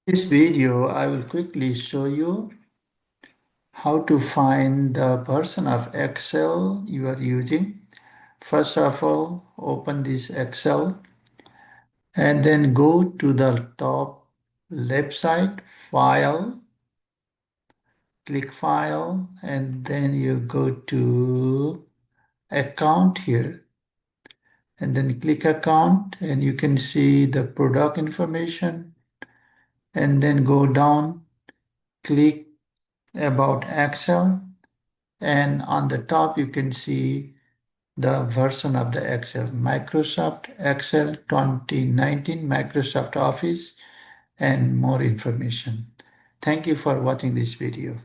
This video, I will quickly show you how to find the version of Excel you are using. First of all, open this Excel and then go to the top left side, File, click File, and then you go to Account here, and then click Account, and you can see the product information, and then go down, click About Excel. And on the top, you can see the version of the Excel, Microsoft Excel 2019, Microsoft Office, and more information. Thank you for watching this video.